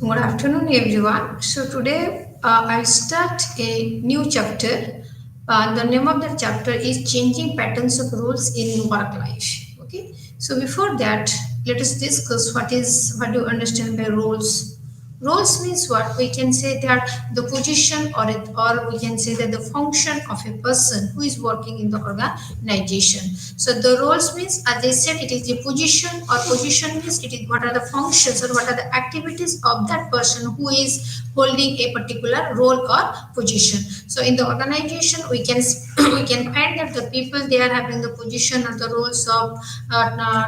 Good afternoon, everyone. So today I'll start a new chapter. The name of the chapter is Changing Patterns of Roles in Work Life. Okay. So before that, let us discuss what do you understand by roles. Roles means what? We can say that the position or we can say that the function of a person who is working in the organization. So the roles means, as I said, it is a position, or position means it is what are the functions or what are the activities of that person who is holding a particular role or position. So in the organization, we can we can find that the people they are having the position or the roles of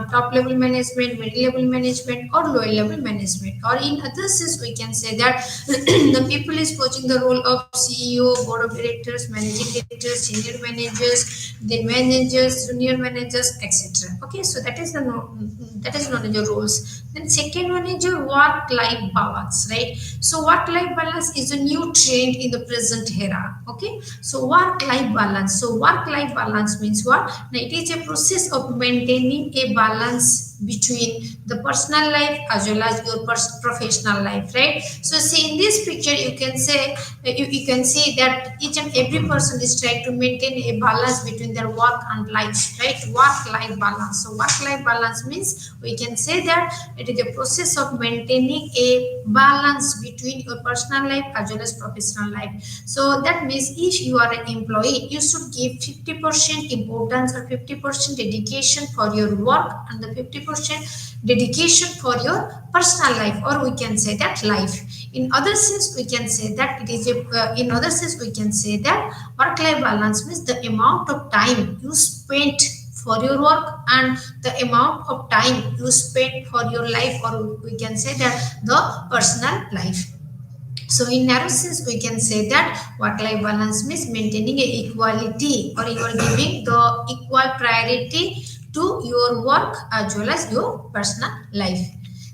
top level management, middle level management, or lower level management. Or in other sense, we can say that the people is playing the role of CEO, board of directors, managing directors, senior managers, then managers, junior managers, etc. Okay, so that is known as your roles. Then second one is your work-life balance, right? So work-life balance is a new trend in the present era. Okay, so work-life balance. So work-life balance means what? Now, it is a process of maintaining a balance between the personal life as well as your professional life, right? So see in this picture you can say you can see that each and every person is trying to maintain a balance between their work and life, right? Work life balance. So work life balance means we can say that it is a process of maintaining a balance between your personal life as well as professional life. So that means if you are an employee, you should give 50% importance or 50% dedication for your work and the 50% dedication for your personal life, or we can say that life. In other sense, we can say that it is a in other sense we can say that work life balance means the amount of time you spent for your work and the amount of time you spend for your life, or we can say that the personal life. So in narrow sense, we can say that work-life balance means maintaining a equality, or you are giving the equal priority to your work as well as your personal life.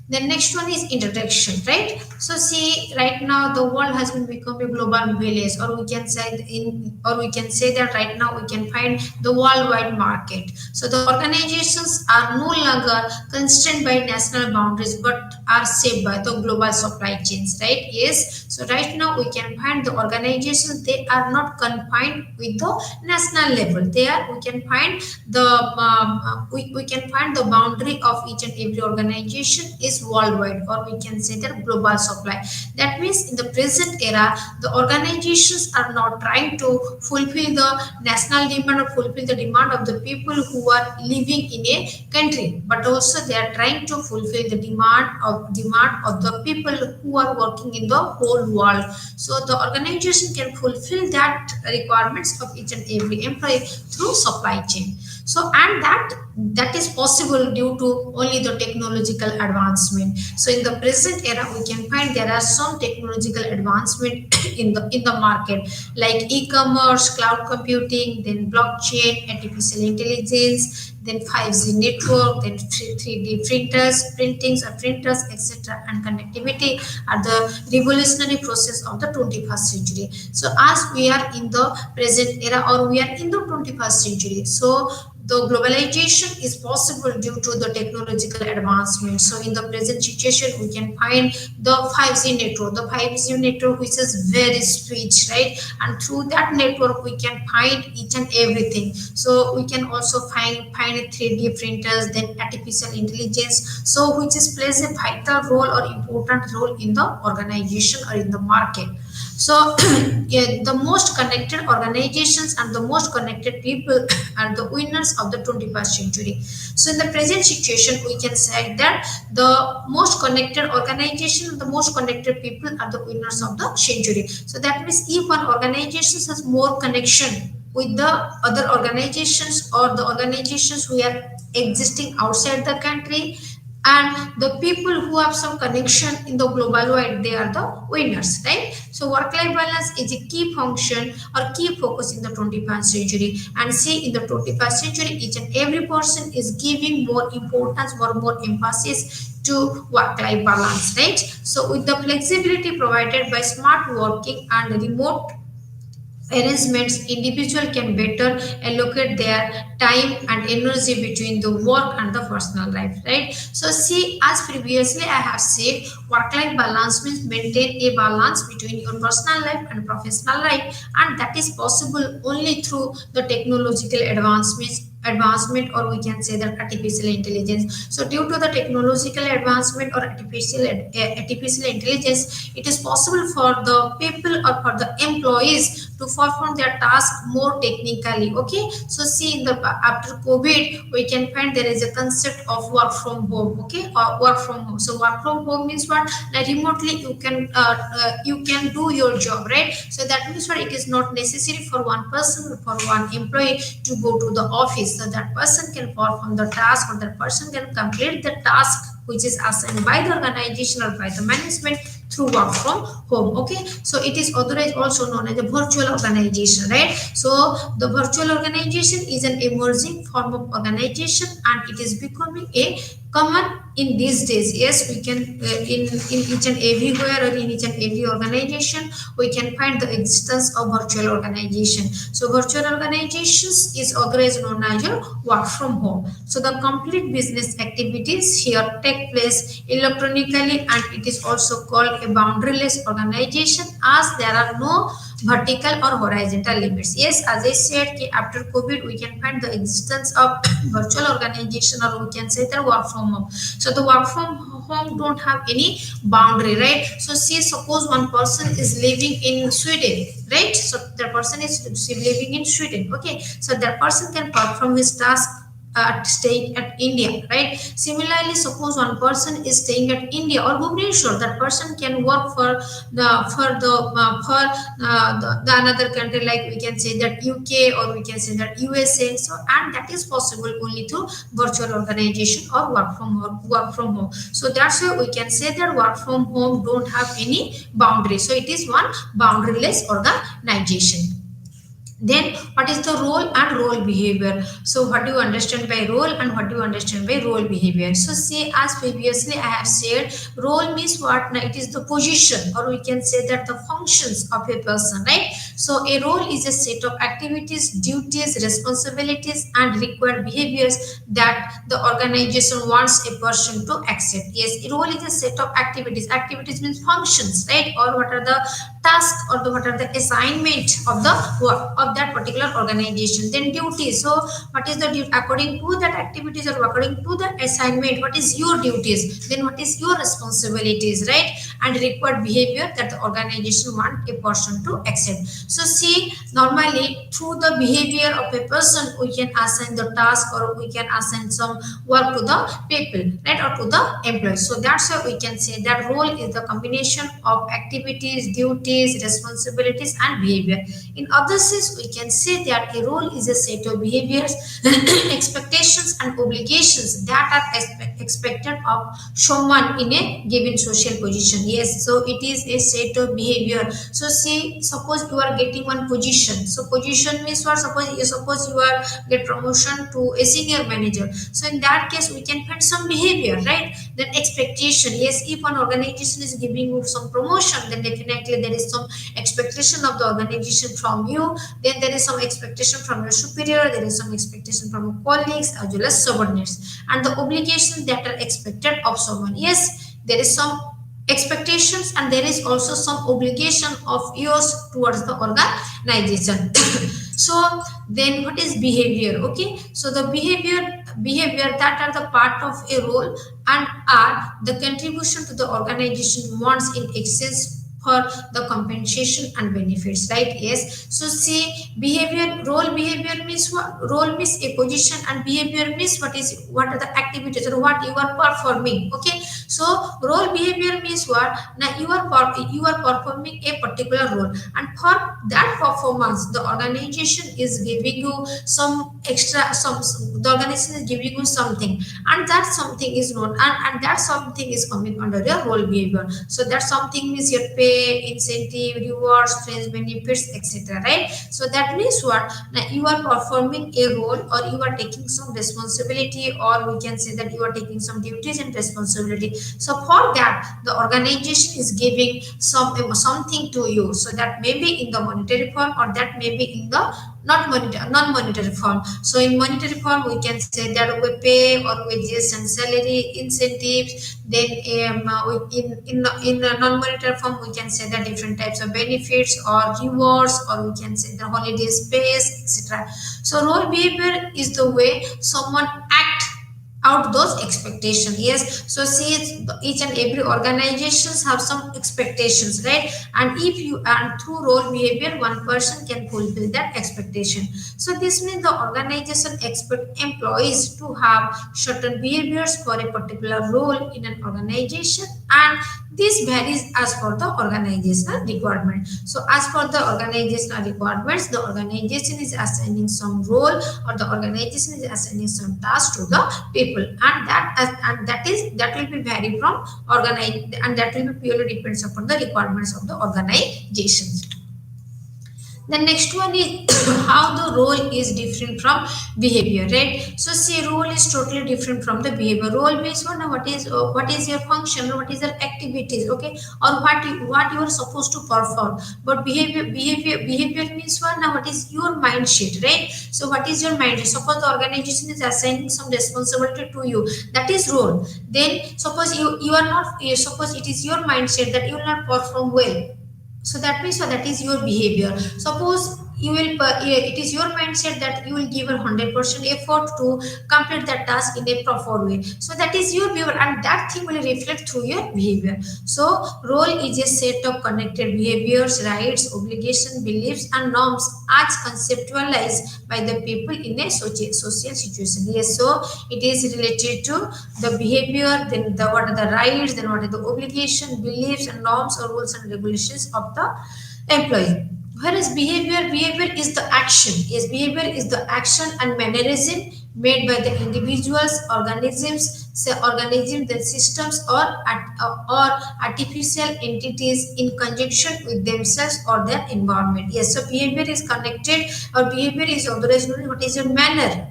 The next one is introduction, right? So see, right now the world has been become a global village, or we can say that right now we can find the worldwide market. So the organizations are no longer constrained by national boundaries, but are shaped by the global supply chains, right? Yes. So right now we can find the organizations they are not confined with the national level. They are we can find the we can find the boundary of each and every organization is worldwide, or we can say that global supply. That means in the present era, the organizations are not trying to fulfill the national demand or fulfill the demand of the people who are living in a country, but also they are trying to fulfill the demand of the people who are working in the whole world. So the organization can fulfill that requirements of each and every employee through supply chain. So and that is possible due to only the technological advancement. So in the present era we can find there are some technological advancement in the market, like e-commerce, cloud computing, then blockchain, artificial intelligence, then 5G network, then 3D printers, printings or printers, etc. And connectivity are the revolutionary process of the 21st century. So as we are in the present era, or we are in the 21st century, so the globalization is possible due to the technological advancement. So in the present situation, we can find the 5G network, which is very speed, right? And through that network, we can find each and everything. So we can also find 3D printers, then artificial intelligence. So which is plays a vital role or important role in the organization or in the market. So yeah, the most connected organizations and the most connected people are the winners of the 21st century. So in the present situation, we can say that the most connected organization and the most connected people are the winners of the century. So that means if one organization has more connection with the other organizations, or the organizations who are existing outside the country, and the people who have some connection in the global wide, they are the winners, right? So work life balance is a key function or key focus in the 21st century. And see, in the 21st century, each and every person is giving more importance or more emphasis to work life balance, right? So with the flexibility provided by smart working and arrangements, individual can better allocate their time and energy between the work and the personal life, right? So see, as previously I have said, work life balance means maintain a balance between your personal life and professional life, and that is possible only through the technological advancement, or we can say that artificial intelligence. So due to the technological advancement or artificial intelligence, it is possible for the people or for the employees to perform their task more technically. Okay, so see, in the after COVID we can find there is a concept of work from home. Okay, or work from home. So work from home means what? Like remotely you can do your job, right? So that means what? It is not necessary for one person or for one employee to go to the office. So that person can perform the task, or that person can complete the task which is assigned by the organization or by the management through work from home. Okay, so it is otherwise also known as a virtual organization, right? So the virtual organization is an emerging form of organization, and it is becoming a common in these days. Yes, we can in each and everywhere, or in each and every organization we can find the existence of virtual organization. So virtual organizations is organized known as your work from home. So the complete business activities here take place electronically, and it is also called a boundaryless organization, as there are no vertical or horizontal limits. Yes, as I said, after COVID we can find the existence of virtual organization, or we can say the work from home. So the work from home don't have any boundary, right? So see, suppose one person is living in Sweden, right? So that person is living in Sweden. Okay, so that person can perform his task staying at India, right? Similarly, suppose one person is staying at India or Bhubaneswar, that person can work for the another country, like we can say that UK, or we can say that USA. So and that is possible only through virtual organization or work from home. So that's why we can say that work from home don't have any boundary. So it is one boundaryless organization. Then what is the role and role behavior? So what do you understand by role, and what do you understand by role behavior? So say, as previously I have said, role means what? Now it is the position, or we can say that the functions of a person, right? So a role is a set of activities, duties, responsibilities and required behaviors that the organization wants a person to accept. Yes, a role is a set of activities means functions, right? Or what are the task, or what are the assignment of the work of that particular organization. Then duties, so what is the duty according to that activities, or according to the assignment, what is your duties, then what is your responsibilities, right? And required behavior that the organization want a person to accept. So see, normally through the behavior of a person we can assign the task, or we can assign some work to the people, right? Or to the employees. So that's why we can say that role is the combination of activities, duties, responsibilities and behavior. In other sense, we can say that a role is a set of behaviors, expectations and obligations that are expected of someone in a given social position. Yes, so it is a set of behavior. So see, suppose you are getting one position. So position means what? Suppose you are get promotion to a senior manager. So in that case, we can find some behavior, right? Then expectation. Yes, if an organization is giving you some promotion, then definitely there is some expectation of the organization from you. Then there is some expectation from your superior, there is some expectation from your colleagues as well as subordinates, and the obligations that are expected of someone. Yes, there is some expectations, and there is also some obligation of yours towards the organization. So then what is behavior? Okay, so the behavior that are the part of a role and are the contribution to the organization wants in exchange for the compensation and benefits, right? Yes, so see, role behavior means what? Role means a position, and behavior means what are the activities or what you are performing. Okay, so role behavior means what? Now you are performing a particular role, and for that performance the organization is giving you some extra, the organization is giving you something, and that something is known, and that something is coming under your role behavior. So that something means your pay, incentive, rewards, friends, benefits, etc., right? So that means what? Now you are performing a role, or you are taking some responsibility, or we can say that you are taking some duties and responsibility. So for that, the organization is giving something to you. So that may be in the monetary form, or that may be in the non-monetary form. So in monetary form, we can say that we pay or wages and salary, incentives. Then in the non-monetary form, we can say that different types of benefits or rewards, or we can say the holiday space, etc. So role behavior is the way someone act out those expectations. Yes, so see, each and every organizations have some expectations, right? And if you, and through role behavior, one person can fulfill that expectation. So this means the organization expect employees to have certain behaviors for a particular role in an organization, and this varies as per the organizational requirement. So as per the organizational requirements, the organization is assigning some role, or the organization is assigning some task to the people, and that will be vary from organize, and that will be purely depends upon the requirements of the organization. The next one is how the role is different from behavior, right? So see, role is totally different from the behavior. Role means what is your function, what is your activities, okay, or what you are supposed to perform. But behavior means what? Now what is your mindset, right? So what is your mindset? Suppose the organization is assigning some responsibility to you, that is role. Then suppose you are not, suppose it is your mindset that you will not perform well, so that means, so that is your behavior. Suppose you will it is your mindset that you will give a 100% effort to complete that task in a proper way, so that is your behavior, and that thing will reflect through your behavior. So role is a set of connected behaviors, rights, obligations, beliefs and norms as conceptualized by the people in a social situation. Yes, so it is related to the behavior, then the what are the rights, then what are the obligation, beliefs and norms or rules and regulations of the employee. Whereas behavior is the action. Yes, behavior is the action and mannerism made by the individuals, organisms, the systems or artificial entities in conjunction with themselves or their environment. Yes, so behavior is connected, or behavior is otherwise known what is your manner,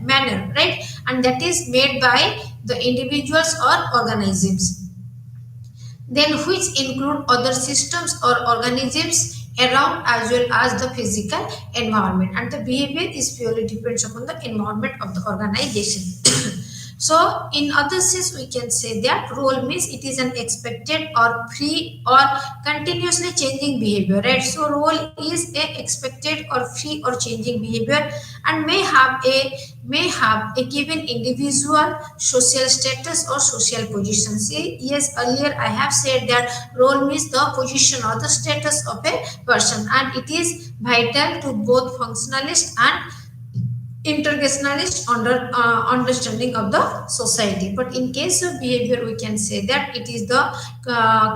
right? And that is made by the individuals or organisms, then which include other systems or organisms around as well as the physical environment, and the behavior is purely depends upon the environment of the organization. So in other sense, we can say that role means it is an expected or free or continuously changing behavior, right? So role is a expected or free or changing behavior, and may have a given individual social status or social position. See, yes, earlier I have said that role means the position or the status of a person, and it is vital to both functionalist and intergenerationalist understanding of the society. But in case of behavior, we can say that it is the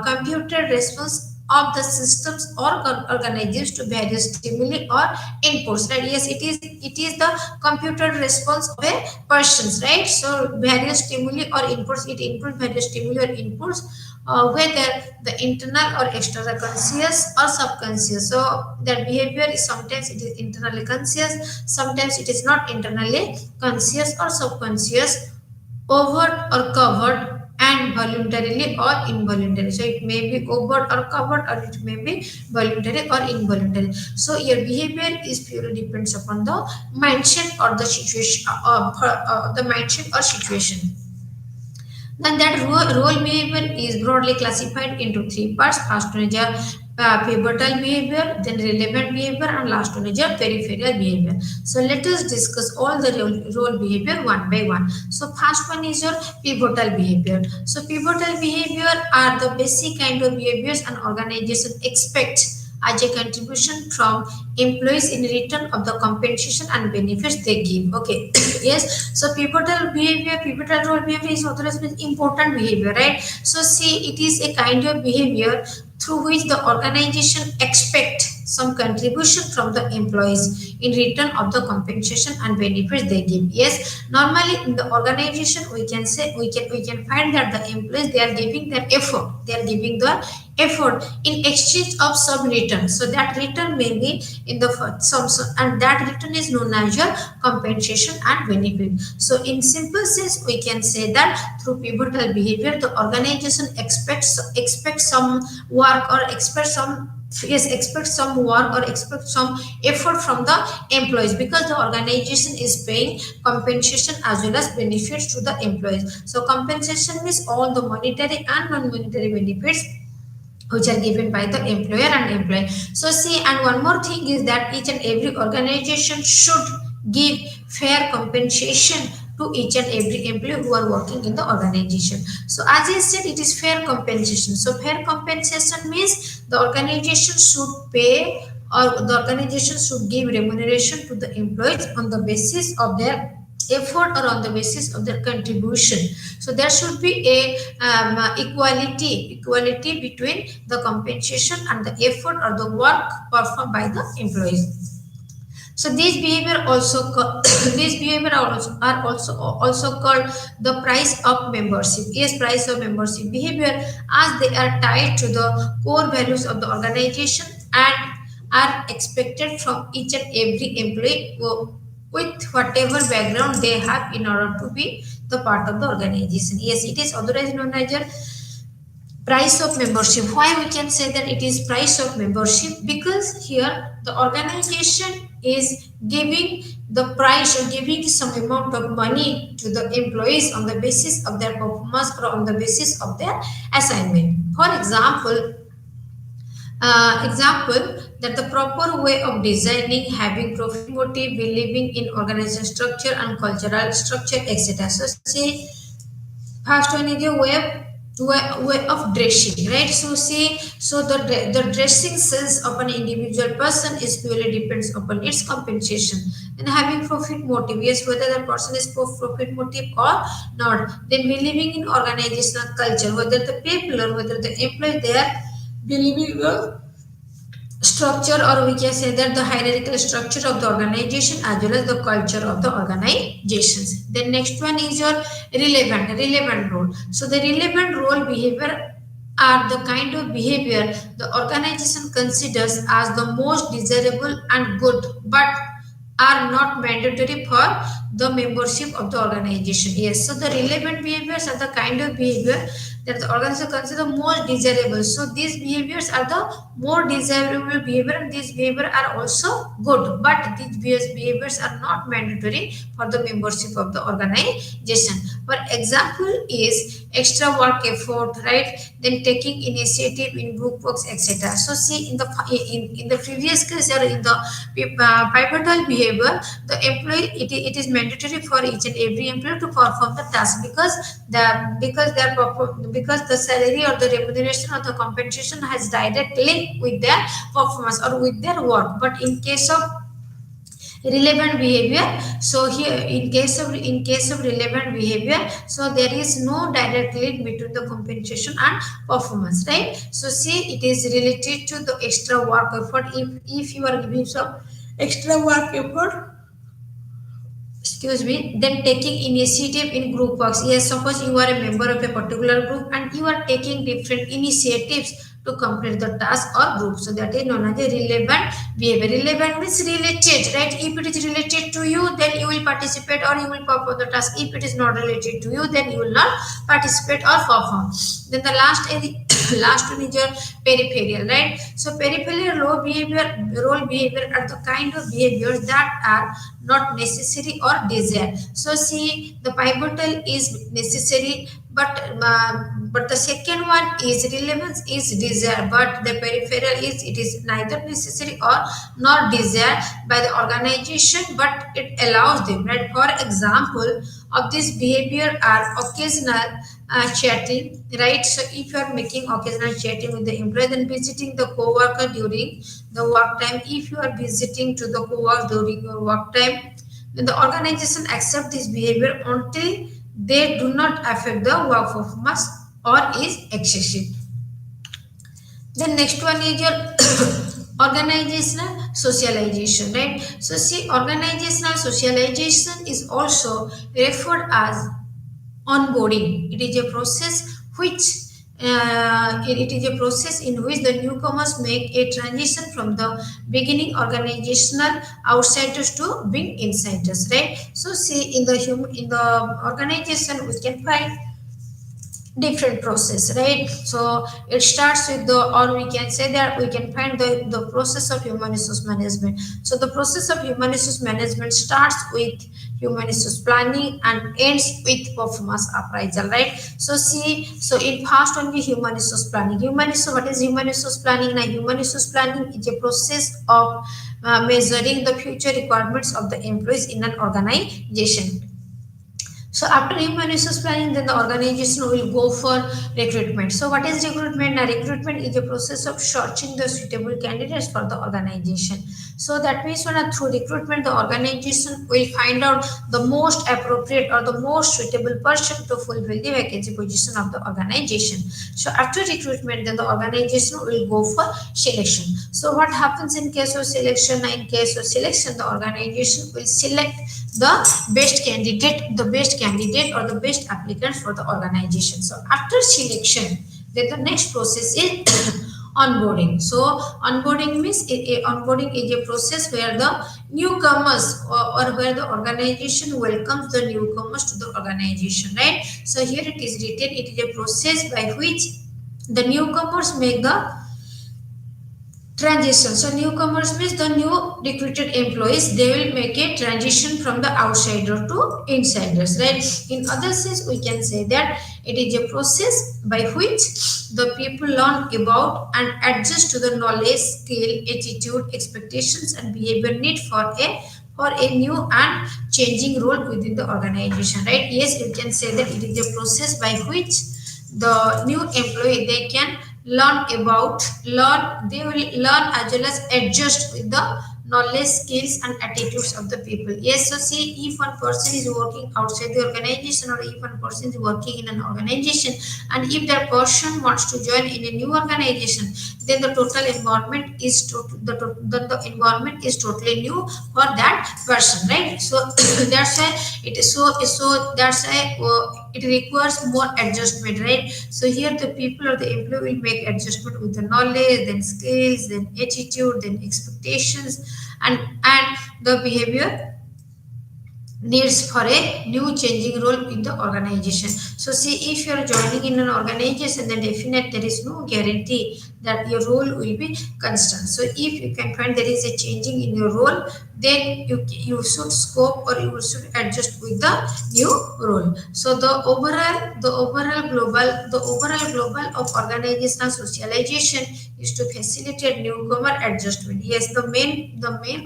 computer response of the systems or organisms to various stimuli or inputs, right? Yes, it is the computer response of a persons, right? So various stimuli or inputs, it includes various stimuli or inputs, whether the internal or external, conscious or subconscious. So that behavior is sometimes it is internally conscious, sometimes it is not internally conscious or subconscious, overt or covered, and voluntarily or involuntary. So it may be overt or covered, or it may be voluntary or involuntary. So your behavior is purely depends upon the mindset or the situation, the mindset or situation. Then that role behavior is broadly classified into three parts. First one is a pivotal behavior, then relevant behavior, and last one is a peripheral behavior. So let us discuss all the role behavior one by one. So first one is your pivotal behavior. So pivotal behavior are the basic kind of behaviors an organization expects as a contribution from employees in return of the compensation and benefits they give. Okay. Yes. So pivotal role behavior is authorized with important behavior, right? So see, it is a kind of behavior through which the organization expect some contribution from the employees in return of the compensation and benefits they give. Yes, normally in the organization we can say we can find that the employees, they are giving their effort, they are giving the effort in exchange of some return. So that return may be in the some, and that return is known as your compensation and benefit. So in simple sense we can say that through pivotal behavior the organization expects some work or expect some work or expect some effort from the employees, because the organization is paying compensation as well as benefits to the employees. So compensation means all the monetary and non-monetary benefits which are given by the employer and employee. So see, and one more thing is that each and every organization should give fair compensation to each and every employee who are working in the organization. So as I said, it is fair compensation. So fair compensation means the organization should pay, or the organization should give remuneration to the employees on the basis of their effort or on the basis of their contribution. So there should be a equality between the compensation and the effort or the work performed by the employees. So these behavior these behavior are also called the price of membership. Yes, price of membership behavior, as they are tied to the core values of the organization and are expected from each and every employee with whatever background they have in order to be the part of the organization. Yes, it is otherwise known as a price of membership. Why we can say that it is price of membership? Because here the organization is giving the price or giving some amount of money to the employees on the basis of their performance or on the basis of their assignment. For example, that the proper way of designing, having profit motive, believing in organization structure and cultural structure, etc. So say first one is a way of dressing, right? So see, so the dressing sense of an individual person is purely depends upon its compensation. And having profit motive, yes, whether the person is for profit motive or not. Then believing in organizational culture, whether the people or whether the employee, they are believing the structure, or we can say that the hierarchical structure of the organization as well as the culture of the organizations. Then next one is your relevant role. So the relevant role behavior are the kind of behavior the organization considers as the most desirable and good, but are not mandatory for the membership of the organization. Yes, so the relevant behaviors are the kind of behavior that the organization consider more desirable. So these behaviors are the more desirable behavior, and these behavior are also good, but these behaviors are not mandatory for the membership of the organization. For example is extra work effort, right? Then taking initiative in group works, etc. So see, in the previous case or in the pivotal behavior, the employee, it is mandatory for each and every employee to perform the task, because the salary or the remuneration or the compensation has direct link with their performance or with their work. But in case of relevant behavior, so here in case of relevant behavior, so there is no direct link between the compensation and performance, right? So see, it is related to the extra work effort. If you are giving some extra work effort, excuse me, then taking initiative in group works. Yes, suppose you are a member of a particular group and you are taking different initiatives to complete the task or group, so that is known as a relevant behavior. Relevant means related, right? If it is related to you, then you will participate or you will perform the task. If it is not related to you, then you will not participate or perform. Then the last last one is your peripheral, right? So peripheral role behavior are the kind of behaviors that are not necessary or desired. So see, the pivotal is necessary, but the second one is relevance is desired, but the peripheral it is neither necessary or not desired by the organization, but it allows them, right? For example of this behavior are occasional chatting, right? So if you are making occasional chatting with the employee, then visiting the co-worker during the work time. If you are visiting to the co-worker during your work time, then the organization accept this behavior until they do not affect the work performance or is excessive. Then next one is your Organizational socialization, right? So see, organizational socialization is also referred as onboarding. It is a process which it is a process in which the newcomers make a transition from the beginning organizational outsiders to being insiders, right? So see, in the in the organization we can find different process, right? So it starts with the, or we can say that we can find the process of human resource management. So the process of human resource management starts with human resource planning and ends with performance appraisal, right? So see, so it first only human resource planning. Human resource, what is human resource planning? Now human resource planning is a process of measuring the future requirements of the employees in an organization. So after human resource planning, then the organization will go for recruitment. So what is recruitment? Now recruitment is a process of searching the suitable candidates for the organization. So that means when through recruitment, the organization will find out the most appropriate or the most suitable person to fulfill the vacancy position of the organization. So after recruitment, then the organization will go for selection. So what happens in case of selection? In case of selection, the organization will select the best candidate or the best applicants for the organization. So after selection, then the next process is onboarding. So onboarding means onboarding is a process where the newcomers or where the organization welcomes the newcomers to the organization, right? So here it is written, it is a process by which the newcomers make the transition. So newcomers means the new recruited employees, they will make a transition from the outsider to insiders, right? In other sense, we can say that it is a process by which the people learn about and adjust to the knowledge, skill, attitude, expectations, and behavior need for a new and changing role within the organization, right? Yes, you can say that it is a process by which the new employee, they can learn, they will learn as well as adjust with the knowledge, skills, and attitudes of the people. Yes, so see, if one person is working outside the organization or if one person is working in an organization, and if that person wants to join in a new organization, then the total environment is the environment is totally new for that person, right? So that's why it is so that's why it requires more adjustment, right? So here the people or the employee will make adjustment with the knowledge, then skills, then attitude, then expectations, and the behavior needs for a new changing role in the organization. So see, if you are joining in an organization, then definitely there is no guarantee that your role will be constant. So if you can find there is a changing in your role, then you should scope or you should adjust with the new role. So the overall global of organizational socialization is to facilitate newcomer adjustment. Yes, the main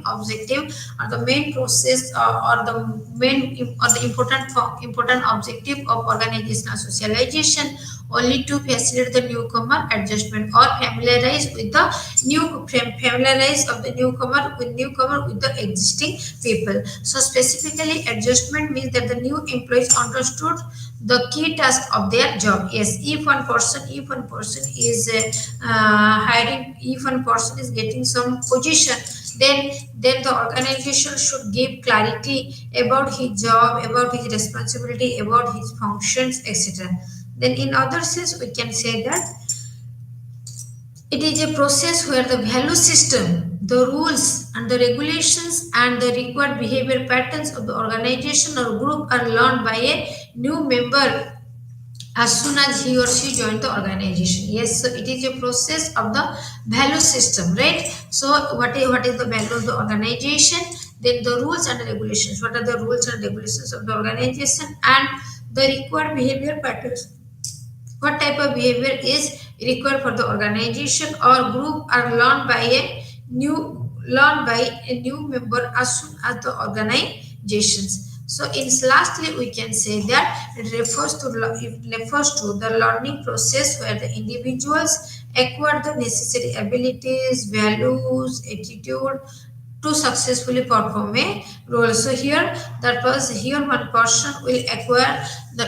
objective or the main process or the main or the important objective of organizational socialization only to facilitate the newcomer adjustment or familiarize of the newcomer with the existing people. So specifically, adjustment means that the new employees understood the key task of their job. Yes, if one person is hiring, if one person is getting some position, then the organization should give clarity about his job, about his responsibility, about his functions, etc. Then in other sense, we can say that it is a process where the value system, the rules and the regulations and the required behavior patterns of the organization or group are learned by a new member as soon as he or she joined the organization. Yes, so it is a process of the value system, right? So what is the value of the organization? Then the rules and regulations. What are the rules and regulations of the organization and the required behavior patterns? What type of behavior is required for the organization or group are learned by a new member as soon as the organizations. So in lastly, we can say that it refers to the learning process where the individuals acquire the necessary abilities, values, attitude, to successfully perform a role. So here that was here one person will acquire the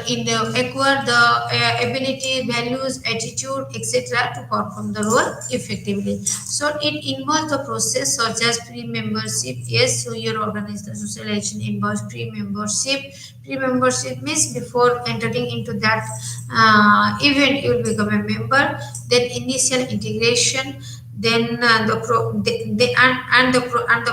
ability, values, attitude, etc. to perform the role effectively. So it involves the process such as pre-membership. Yes, so your organizational socialization involves pre-membership. Pre-membership means before entering into that event, you will become a member. Then initial integration, then the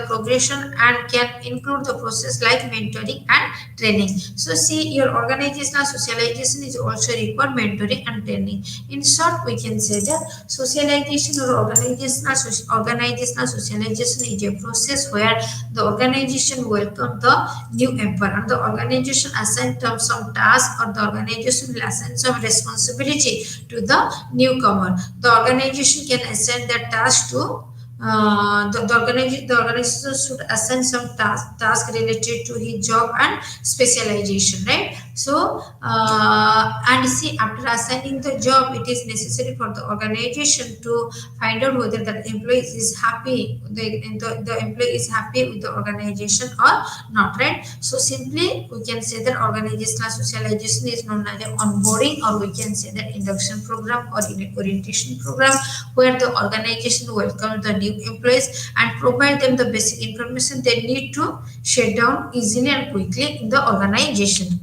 progression, and can include the process like mentoring and training. So see, your organizational socialization is also require mentoring and training. In short, we can say that socialization or organizational socialization is a process where the organization welcome the new member, and the organization assign some task, or the organization will assign some responsibility to the newcomer. The organization can assign that task to the organization should assign some task related to his job and specialization, right? So and see, after assigning the job, it is necessary for the organization to find out whether that employee is happy, the employee is happy with the organization or not, right? So simply we can say that organizational socialization is known as onboarding, or we can say that induction program or orientation program, where the organization welcomes the new employees and provide them the basic information they need to shut down easily and quickly in the organization.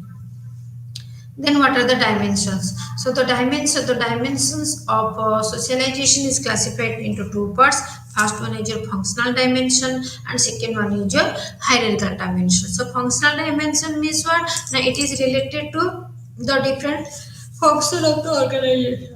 Then what are the dimensions? So the dimensions of socialization is classified into two parts. First one is your functional dimension, and second one is your hierarchical dimension. So functional dimension means what? Now it is related to the different function of the organization.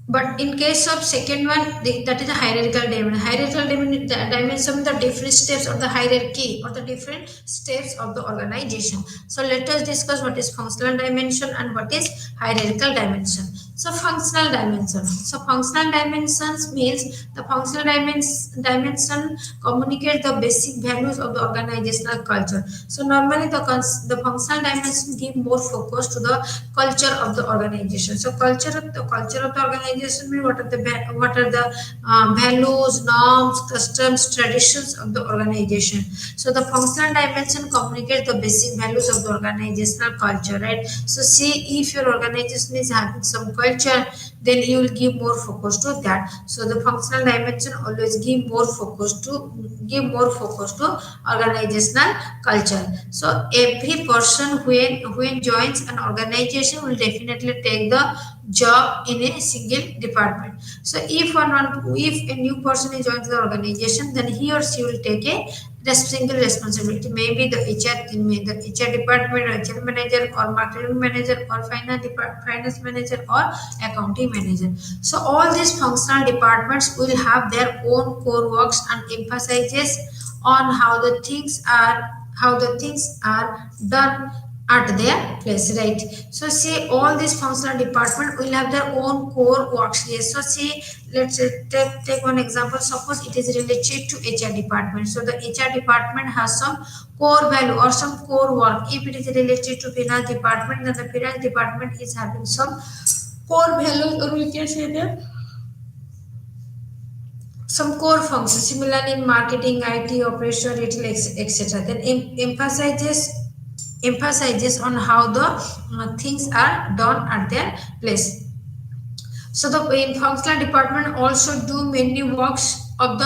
But in case of second one, that is a hierarchical dimension. Hierarchical dimension, the different steps of the hierarchy or the different steps of the organization. So let us discuss what is functional dimension and what is hierarchical dimension. So functional dimension. So functional dimensions means the functional dimension communicate the basic values of the organizational culture. So normally the functional dimension give more focus to the culture of the organization. So culture of the organization means what are the values, norms, customs, traditions of the organization. So the functional dimension communicates the basic values of the organizational culture, right? So see, if your organization is having some culture, then you will give more focus to that. So the functional dimension always give more focus to organizational culture. So every person when joins an organization will definitely take the job in a single department. So if a new person is joins the organization, then he or she will take a single responsibility. Maybe the HR department, or HR manager, or marketing manager, or finance manager, or accounting manager. So all these functional departments will have their own core works and emphasizes on how the things are done at their place, right? So see, all these functional department will have their own core works. Yes, so see, let's take one example. Suppose it is related to HR department. So the HR department has some core value or some core work. If it is related to finance department, then the finance department is having some core values, or we can say that some core functions. Similarly, in marketing, IT, operation, retail, etc. Then emphasizes on how the things are done at their place. So the in functional department also do many works of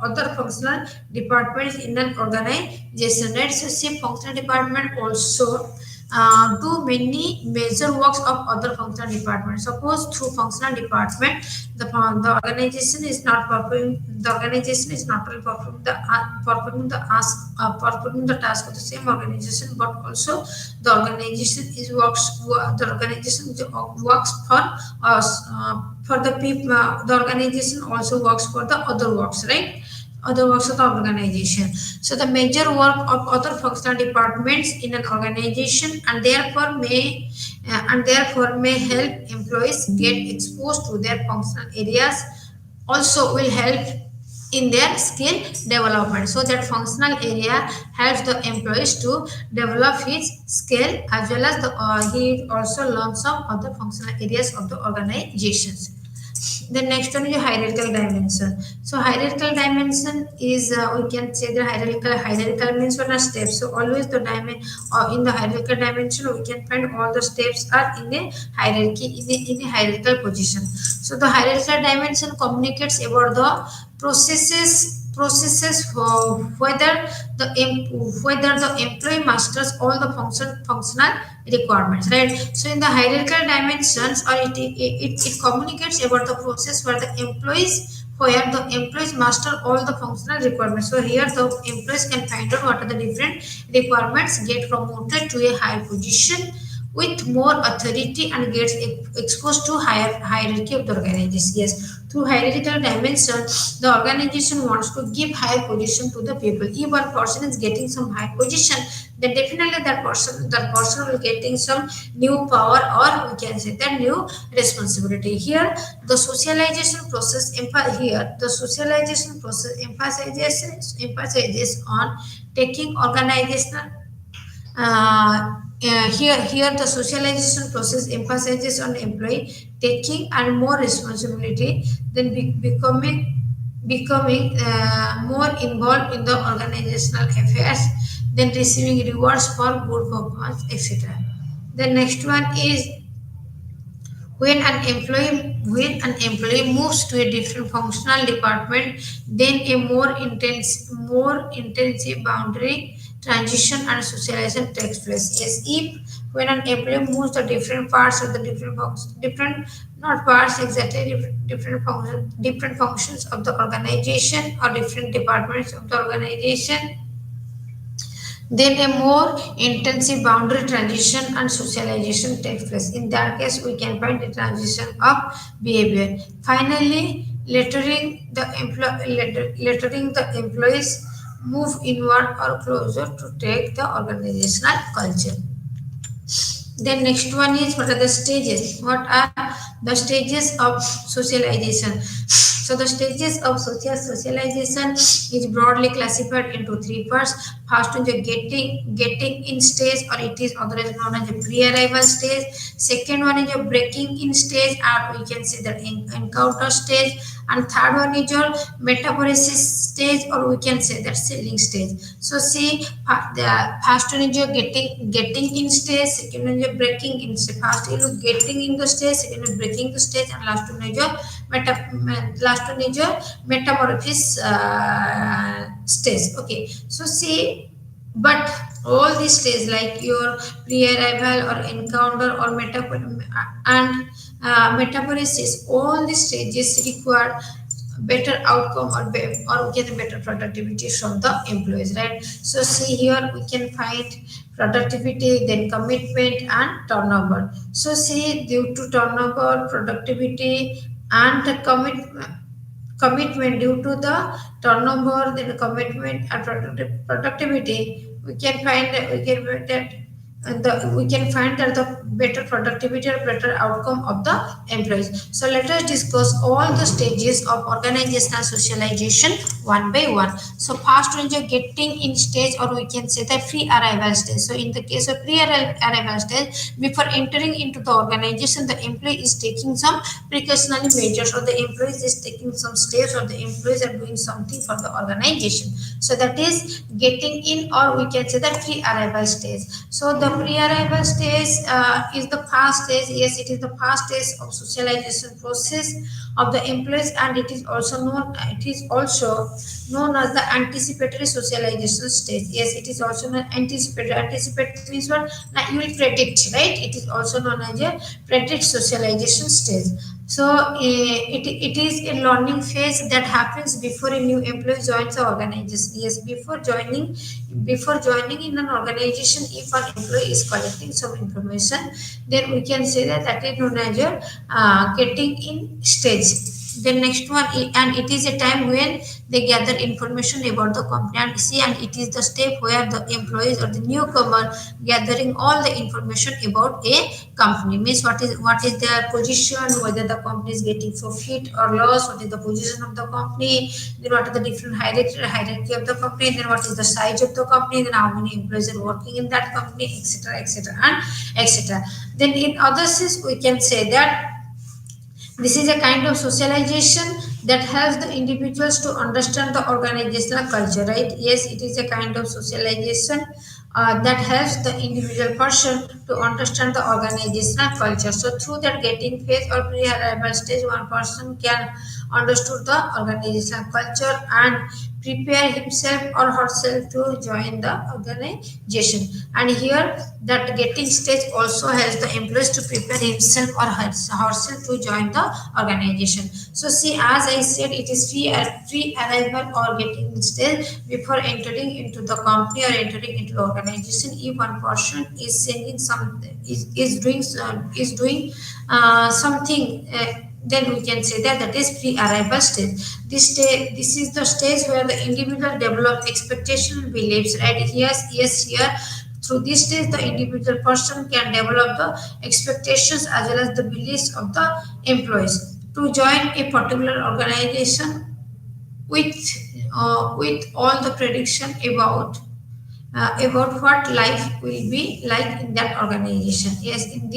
other functional departments in an organization, right? So see, functional department also do many major works of other functional departments. Suppose through functional department, the organization is not performing the organization is not only performing the task of the same organization, but also the organization works for us, for the people. The organization also works for the other works, right? Other works of the organization. So the major work of other functional departments in an organization, and therefore may help employees get exposed to their functional areas, also will help in their skill development. So that functional area helps the employees to develop his skill, as well as he also learns some other functional areas of the organizations. The next one is hierarchical dimension. So hierarchical dimension is we can say the hierarchical means one are steps. So always the in the hierarchical dimension we can find all the steps are in a hierarchy in a hierarchical position. So the hierarchical dimension communicates about the processes whether the employee masters all the functional requirements, right? So in the hierarchical dimensions or it communicates about the process where the employees master all the functional requirements. So here the employees can find out what are the different requirements, get promoted to a higher position with more authority and gets exposed to higher hierarchy of the organization. Yes, through hierarchical dimension, the organization wants to give higher position to the people. If one person is getting some high position, then definitely that person will getting some new power, or we can say that new responsibility. Here, the socialization process emphasizes on taking organizational here the socialization process emphasizes on employee taking and more responsibility, then becoming more involved in the organizational affairs, then receiving rewards for good performance, etc. The next one is when an employee moves to a different functional department, then a more intensive boundary transition and socialization takes place. Yes, if when an employee moves to different parts of the different not parts exactly different functions of the organization or different departments of the organization, then a more intensive boundary transition and socialization takes place. In that case, we can find the transition of behavior. Finally, lettering the employees move inward or closer to take the organizational culture. Then next one is what are the stages? What are the stages of socialization? So the stages of socialization is broadly classified into three parts. First is the getting in stage, or it is otherwise known as the pre-arrival stage. Second one is your breaking in stage, or we can say the encounter stage. And third one is your metaboresis stage, or we can say that selling stage. So see, the first one is your getting in stage, second one is your breaking in stage. First you look getting in the stage, second one breaking the stage, and last one is your metamorphosis stage. Okay, so see, but all these stages like your pre-arrival or encounter or metaboresis, all these stages require better outcome or get better productivity from the employees, right? So see here we can find productivity, then commitment and turnover. So see, due to turnover, productivity and the commitment, due to the turnover, then commitment and productivity, we can find that the better productivity or better outcome of the employees. So let us discuss all the stages of organizational socialization one by one. So first one is your getting in stage, or we can say the pre-arrival stage. So in the case of pre-arrival stage, before entering into the organization, the employee is taking some precautionary measures, or the employee is taking some steps, or the employees are doing something for the organization. So that is getting in, or we can say the pre-arrival stage. So the pre-arrival stage is the first stage. Yes, it is the first stage of socialization process of the employees, and it is also known as the anticipatory socialization stage. Yes, it is also known anticipatory. Anticipatory means what? Now you will predict, right? It is also known as a predict socialization stage. So it is a learning phase that happens before a new employee joins the organization. Yes, before joining in an organization, if an employee is collecting some information, then we can say that is known as your getting in stage. The next one, and it is a time when they gather information about the company, and see, and it is the step where the employees or the newcomer gathering all the information about a company. Means what is their position, whether the company is getting profit or loss, what is the position of the company, then what are the different hierarchy of the company, then what is the size of the company, then how many employees are working in that company, etc., etc., and etc. Then in other sense we can say that This is a kind of socialization that helps the individuals to understand the organizational culture, right? Yes, it is a kind of socialization that helps the individual person to understand the organizational culture. So through that getting phase or pre-arrival stage, one person can understood the organizational culture and prepare himself or herself to join the organization. And here that getting stage also helps the employees to prepare himself or herself to join the organization. So see, as I said, it is pre-arrival or getting stage before entering into the company or entering into the organization. If one person is sending some is doing something, then we can say that that is pre-arrival stage. This is the stage where the individual develop expectation beliefs, right? Here through this stage the individual person can develop the expectations as well as the beliefs of the employees to join a particular organization with with all the prediction about what life will be like in that organization. Yes, in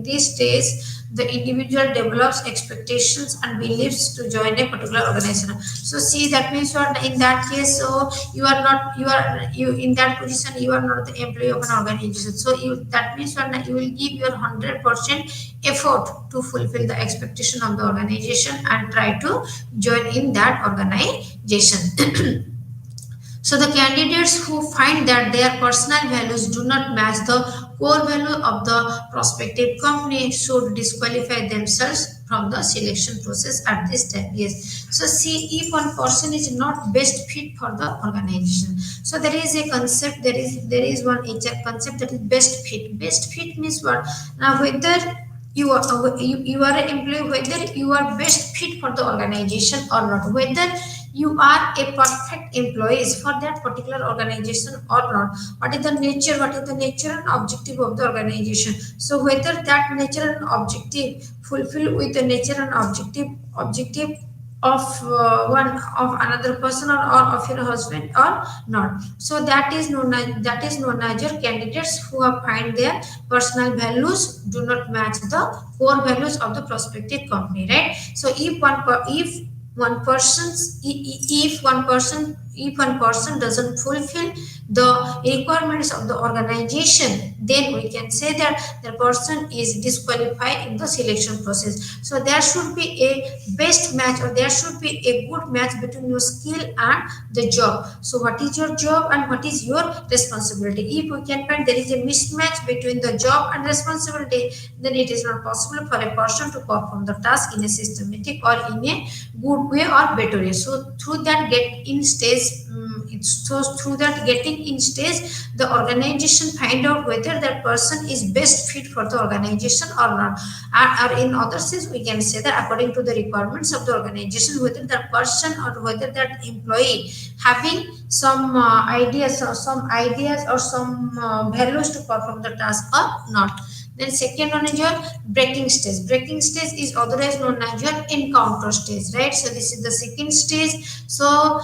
this stage, the individual develops expectations and beliefs to join a particular organization. So see, that means what in that case, so you in that position you are not the employee of an organization. So that means what you will give your 100% effort to fulfill the expectation of the organization and try to join in that organization. So the candidates who find that their personal values do not match the core value of the prospective company should disqualify themselves from the selection process at this time. Yes. So see, if one person is not best fit for the organization, so there is a concept. There is one HR concept that is best fit. Best fit means what? Now whether you are an employee, whether you are best fit for the organization or not, whether you are a perfect employee for that particular organization or not, what is the nature and objective of the organization. So whether that nature and objective fulfill with the nature and objective of one of another person or of your husband or not. So that is known as your candidates who have find their personal values do not match the core values of the prospective company, right? So if one person's if one person doesn't fulfill the requirements of the organization, then we can say that the person is disqualified in the selection process. So there should be a best match, or there should be a good match between your skill and the job. So what is your job and what is your responsibility? If we can find there is a mismatch between the job and responsibility, then it is not possible for a person to perform the task in a systematic or in a good way or better way. So through that get in stage, so through that getting in stage, the organization find out whether that person is best fit for the organization or not. Or in other sense, we can say that according to the requirements of the organization, whether that person or whether that employee having some ideas or some values to perform the task or not. Then second one is your breaking stage. Breaking stage is otherwise known as your encounter stage, right? So this is the second stage. So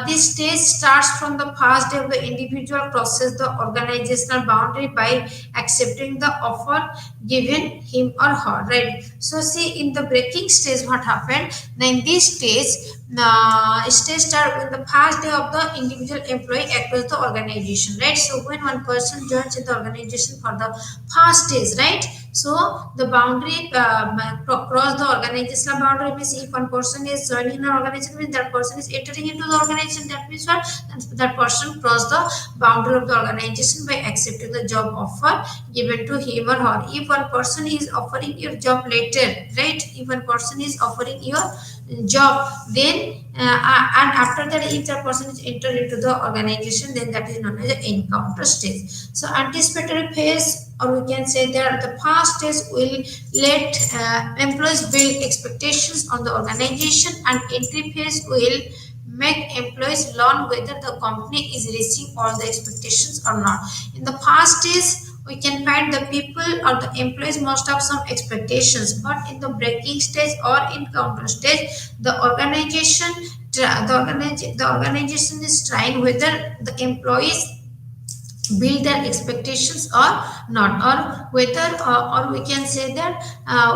this stage starts from the first day of the individual crosses the organizational boundary by accepting the offer given him or her, right? So see, in the breaking stage, what happened? Now in this stage start when the first day of the individual employee across the organization, right? So when one person joins in the organization for the first stage, right? So the boundary cross the organizational boundary means if one person is joining an organization, means that person is entering into the organization. That means what? That person cross the boundary of the organization by accepting the job offer given to him or her. If one person is offering your job later, right? If one person is offering your job, then and after that if that person is entered into the organization, then that is known as the encounter stage. So anticipatory phase, or we can say that the past stage will let employees build expectations on the organization, and entry phase will make employees learn whether the company is reaching all the expectations or not. In the past stage, we can find the people or the employees must have some expectations, but in the breaking stage or in counter stage, the organization is trying whether the employees build their expectations or not, or whether or we can say that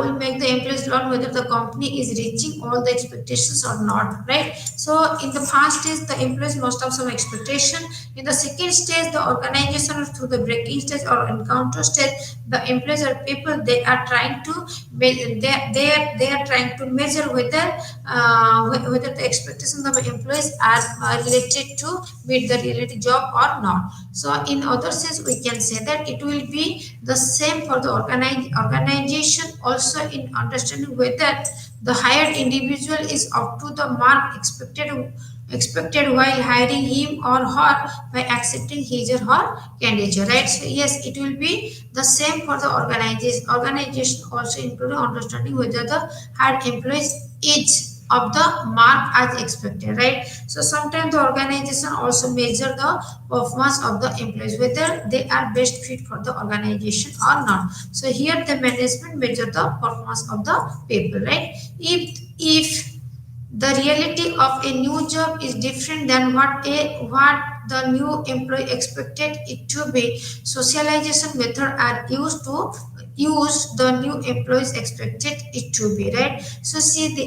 will make the employees learn whether the company is reaching all the expectations or not, right? So in the first stage the employees must have some expectation. In the second stage the organization, or through the breaking stage or encounter stage, the employees or people, they are trying to they are trying to measure whether whether the expectations of the employees are related to meet the reality job or not. So in other sense we can say that it will be the same for the organization also, in understanding whether the hired individual is up to the mark expected while hiring him or her by accepting his or her candidature, right? So yes, it will be the same for the organization also, including understanding whether the hired employees is of the mark as expected, right? So sometimes the organization also measure the performance of the employees, whether they are best fit for the organization or not. So here the management measure the performance of the people, right? If the reality of a new job is different than what the new employee expected it to be, socialization method are used to use the new employees expected it to be, right? So see the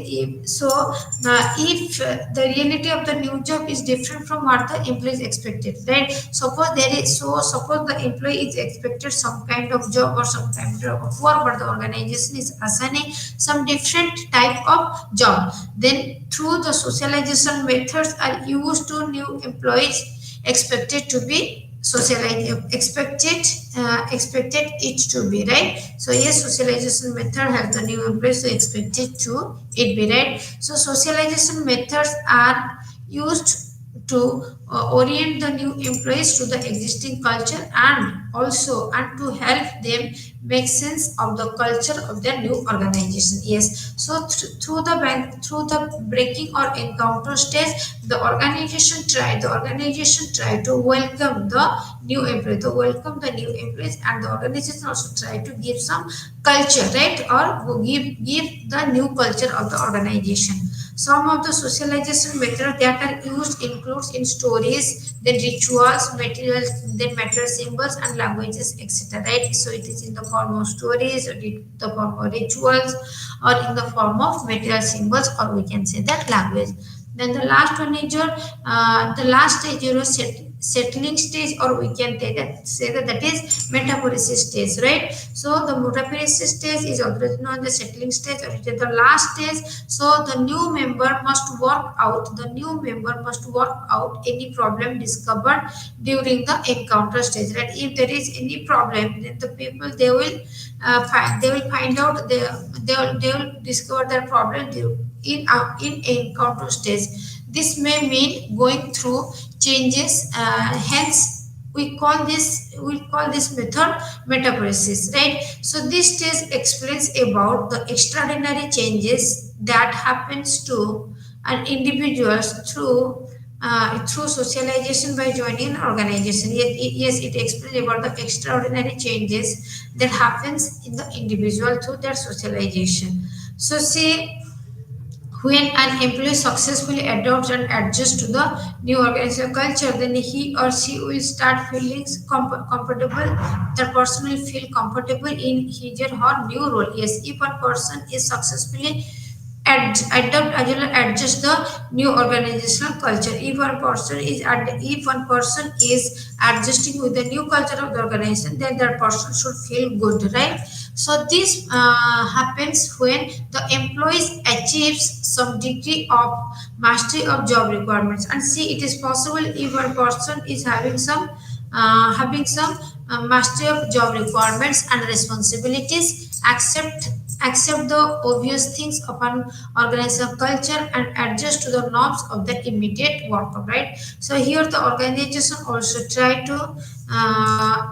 if the reality of the new job is different from what the employee is expected, right? Suppose the employee is expected some kind of job or some kind of work, but the organization is assigning some different type of job. Then through the socialization methods are used to new employees expected to be socialized, expected it to be, right? So yes, socialization method have the new employees expected to it be, right? So socialization methods are used to orient the new employees to the existing culture, and also and to help them make sense of the culture of their new organization. Yes, so through the breaking or encounter stage, the organization try to welcome the new employee, to welcome the new employees, and the organization also try to give some culture, right? Or give the new culture of the organization. Some of the socialization methods that are used includes in stories, then rituals, materials, then material symbols and languages, etc. Right? So it is in the form of stories, or in the form of rituals, or in the form of material symbols, or we can say that language. Then the last one is the last stage, settling stage, or we can say that that is metaphoresis stage, right? So the metaphoresis stage is already known as the settling stage, or it is the last stage. So the new member must work out. The new member must work out any problem discovered during the encounter stage, right? If there is any problem, then the people they will find out, they will discover their problem in encounter stage. This may mean going through changes, hence we call this method metaphoresis, right? So this stage explains about the extraordinary changes that happens to an individual through socialization by joining an organization. Yes, it explains about the extraordinary changes that happens in the individual through their socialization. So see, when an employee successfully adopts and adjusts to the new organizational culture, then he or she will start feeling comfortable. The person will feel comfortable in his or her new role. Yes, if one person is successfully adopt as well as adjust the new organizational culture. If one person is adjusting with the new culture of the organization, then that person should feel good, right? So this happens when the employees achieves some degree of mastery of job requirements. And see, it is possible if one person is having some mastery of job requirements and responsibilities, accept the obvious things of an organizational culture, and adjust to the norms of the immediate worker, right? So here the organization also try to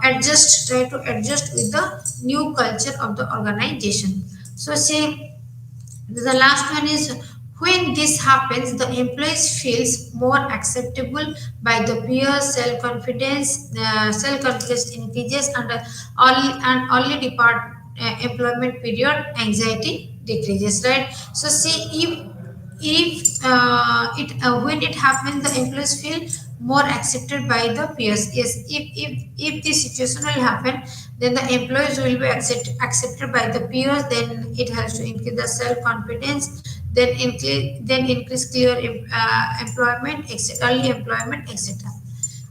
adjust with the new culture of the organization. So see, the last one is, when this happens, the employees feels more acceptable by the peers, self-confidence increases, and early depart employment period anxiety decreases, right? So see, if it when it happens, the employees feel more accepted by the peers. Yes, if this situation will happen, then the employees will be accepted by the peers. Then it has to increase the self confidence. Then increase clear employment, early employment, etc.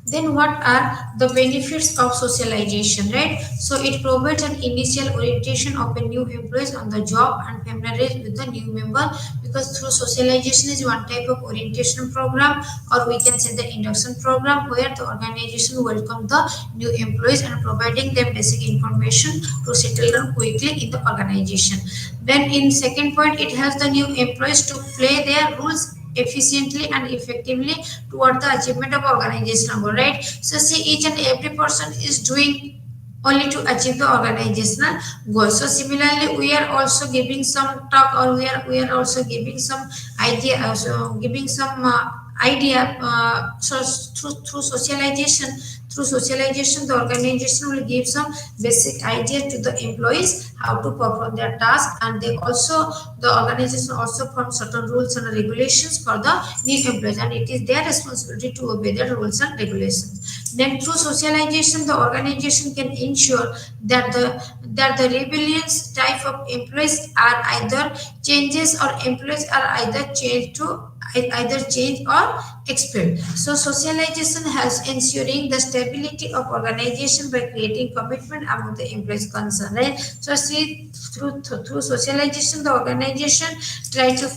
Then what are the benefits of socialization, right? So it provides an initial orientation of a new employees on the job and familiarize with the new member, because through socialization is one type of orientation program, or we can say the induction program, where the organization welcome the new employees and providing them basic information to settle down quickly in the organization. Then in second point, it helps the new employees to play their roles efficiently and effectively toward the achievement of organizational goal, right? So see, each and every person is doing only to achieve the organizational goal. So similarly, we are also giving some talk, or we are also giving some idea, also giving some idea. So through socialization, the organization will give some basic idea to the employees how to perform their task, and the organization also form certain rules and regulations for the new employees, and it is their responsibility to obey the rules and regulations. Then through socialization, the organization can ensure that the rebellious type of employees are either changes, or employees are either change or expelled. So socialization helps ensuring the stability of organization by creating commitment among the employees concerned, right? So see, through socialization, the organization try to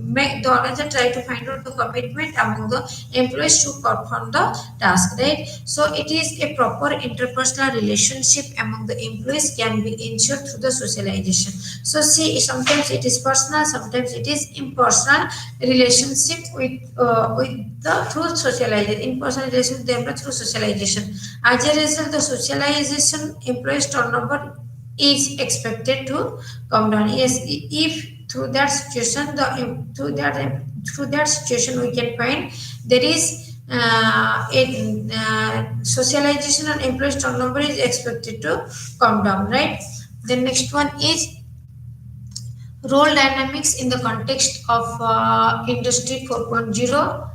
make the organization try to find out the commitment among the employees to perform the task, right? So it is a proper interpersonal relationship among the employees can be ensured through the socialization. So see, sometimes it is personal, sometimes it is impersonal relationship with the through socialization, impersonal relationship with the employee through socialization. As a result, the socialization employees turnover is expected to come down. Yes, if through that situation, through that situation we can find there is socialization and employees turnover is expected to come down, right? The next one is role dynamics in the context of industry 4.0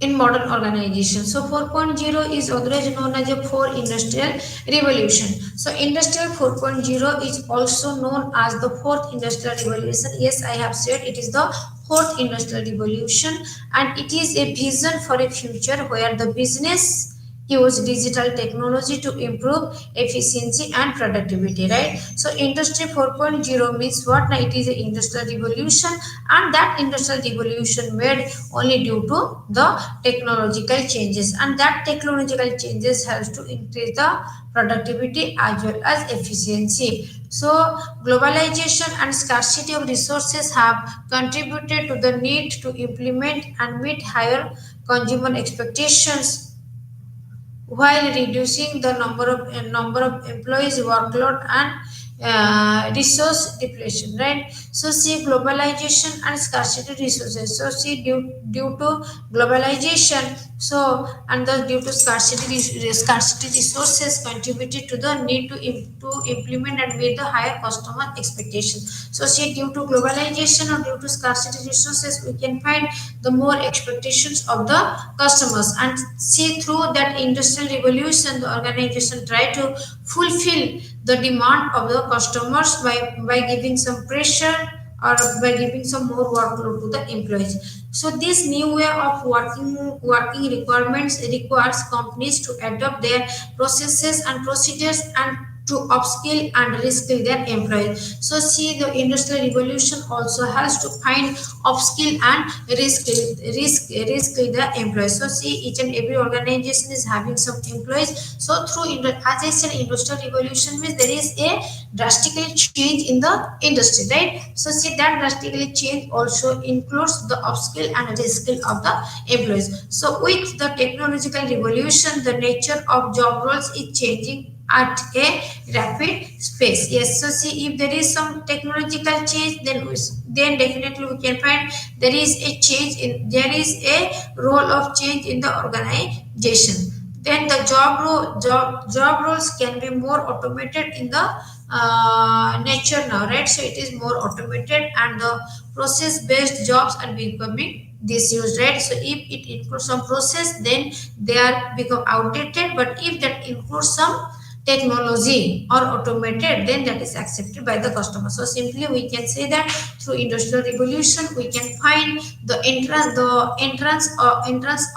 in modern organization. So 4.0 is otherwise known as a 4 industrial revolution. So industrial 4.0 is also known as the fourth industrial revolution. Yes, I have said it is the fourth industrial revolution, and it is a vision for a future where the business use digital technology to improve efficiency and productivity, right? So industry 4.0 means what? Now it is an industrial revolution, and that industrial revolution made only due to the technological changes, and that technological changes helps to increase the productivity as well as efficiency. So globalization and scarcity of resources have contributed to the need to implement and meet higher consumer expectations while reducing the number of employees workload and resource depletion, right? So see, globalization and scarcity resources. So see, due to globalization, so and the due to scarcity resources contributed to the need to implement and meet the higher customer expectations. So see, due to globalization or due to scarcity resources, we can find the more expectations of the customers, and see, through that industrial revolution, the organization try to fulfill the demand of the customers by giving some pressure or by giving some more workload to the employees. So this new way of working requirements requires companies to adopt their processes and procedures and to upskill and reskill their employees. So see, the industrial revolution also has to find upskill and reskill the employees. So see, each and every organization is having some employees. So as I said, industrial revolution means there is a drastically change in the industry, right? So see, that drastically change also includes the upskill and reskill of the employees. So with the technological revolution, the nature of job roles is changing at a rapid pace. Yes, so see, if there is some technological change, then definitely we can find there is a role of change in the organization. Then the job roles can be more automated in the nature now, right? So it is more automated, and the process based jobs are becoming disused, right? So if it includes some process, then they are become outdated, but if that includes some technology or automated, then that is accepted by the customer. So simply we can say that through industrial revolution we can find the entrance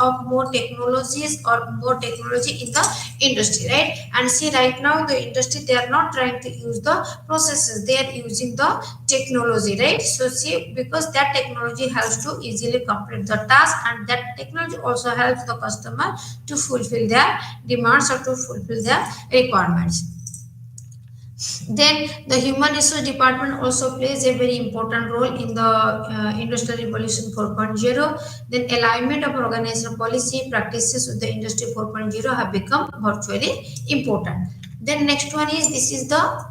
of more technologies or more technology in the industry, right? And see, right now the industry, they are not trying to use the processes, they are using the technology, right? So see, because that technology helps to easily complete the task, and that technology also helps the customer to fulfill their demands or to fulfill their requirements. Then the human resource department also plays a very important role in the industrial revolution 4.0. Then alignment of organizational policy practices with the industry 4.0 have become virtually important. Then next one is, this is the